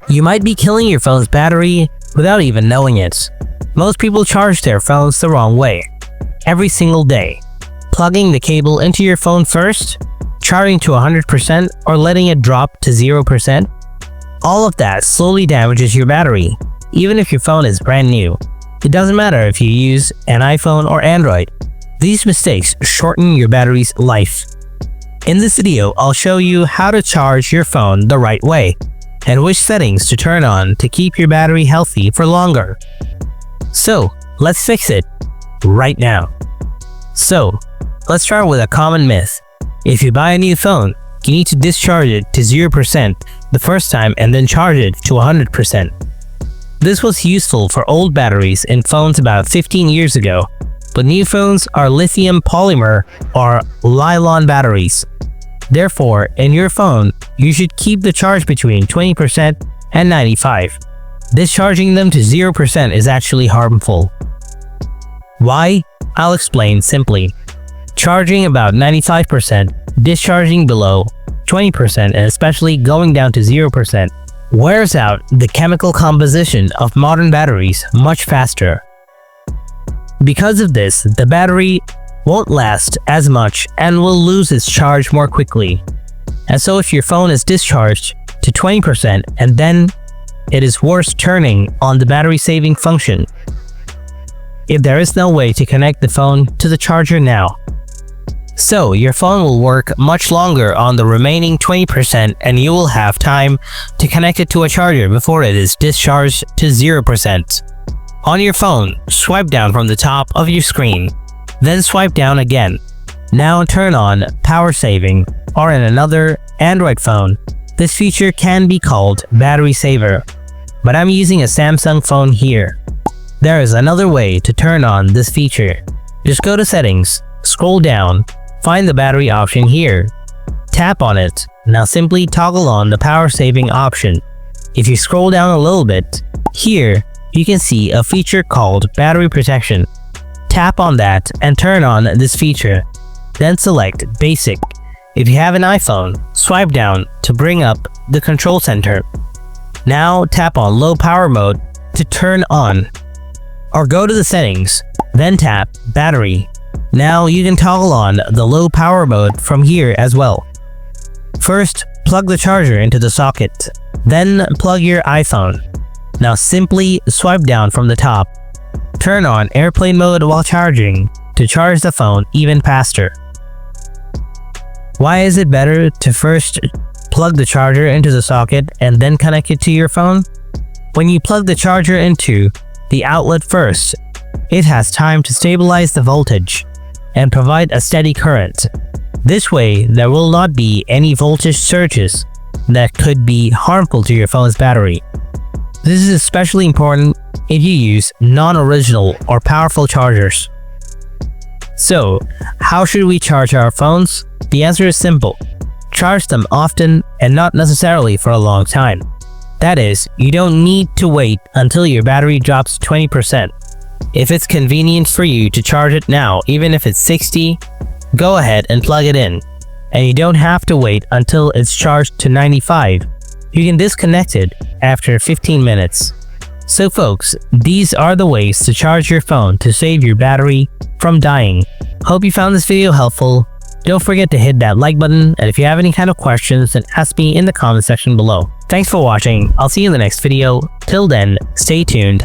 You might be killing your phone's battery without even knowing it. Most people charge their phones the wrong way, every single day. Plugging the cable into your phone first, charging to 100%, or letting it drop to 0%. All of that slowly damages your battery, even if your phone is brand new. It doesn't matter if you use an iPhone or Android. These mistakes shorten your battery's life. In this video, I'll show you how to charge your phone the right way, and which settings to turn on to keep your battery healthy for longer. So, let's fix it right now. So, let's start with a common myth. If you buy a new phone, you need to discharge it to 0% the first time and then charge it to 100%. This was useful for old batteries in phones about 15 years ago, but new phones are lithium polymer or nylon batteries. Therefore, in your phone, you should keep the charge between 20% and 95%. Discharging them to 0% is actually harmful. Why? I'll explain simply. Charging about 95%, discharging below 20%, and especially going down to 0%, wears out the chemical composition of modern batteries much faster. Because of this, the battery won't last as much and will lose its charge more quickly. And so if your phone is discharged to 20% and then it is worth turning on the battery saving function if there is no way to connect the phone to the charger now. So your phone will work much longer on the remaining 20% and you will have time to connect it to a charger before it is discharged to 0%. On your phone, swipe down from the top of your screen, then swipe down again. Now turn on power saving, or in another Android phone, this feature can be called battery saver, but I'm using a Samsung phone here. There is another way to turn on this feature. Just go to settings, scroll down, find the battery option here. Tap on it. Now simply toggle on the power saving option. If you scroll down a little bit, here you can see a feature called battery protection. Tap on that and turn on this feature. Then select basic. If you have an iPhone, swipe down to bring up the control center. Now tap on low power mode to turn on. Or go to the settings, then tap battery. Now you can toggle on the low power mode from here as well. First, plug the charger into the socket, then plug your iPhone. Now simply swipe down from the top. Turn on airplane mode while charging to charge the phone even faster. Why is it better to first plug the charger into the socket and then connect it to your phone? When you plug the charger into the outlet first, it has time to stabilize the voltage and provide a steady current. This way, there will not be any voltage surges that could be harmful to your phone's battery. This is especially important if you use non-original or powerful chargers. So, how should we charge our phones? The answer is simple. Charge them often and not necessarily for a long time. That is, you don't need to wait until your battery drops 20%. If it's convenient for you to charge it now, even if it's 60, go ahead and plug it in. And you don't have to wait until it's charged to 95. You can disconnect it after 15 minutes. So folks, these are the ways to charge your phone to save your battery from dying. Hope you found this video helpful. Don't forget to hit that like button, and if you have any kind of questions, then ask me in the comment section below. Thanks for watching. I'll see you in the next video. Till then, stay tuned.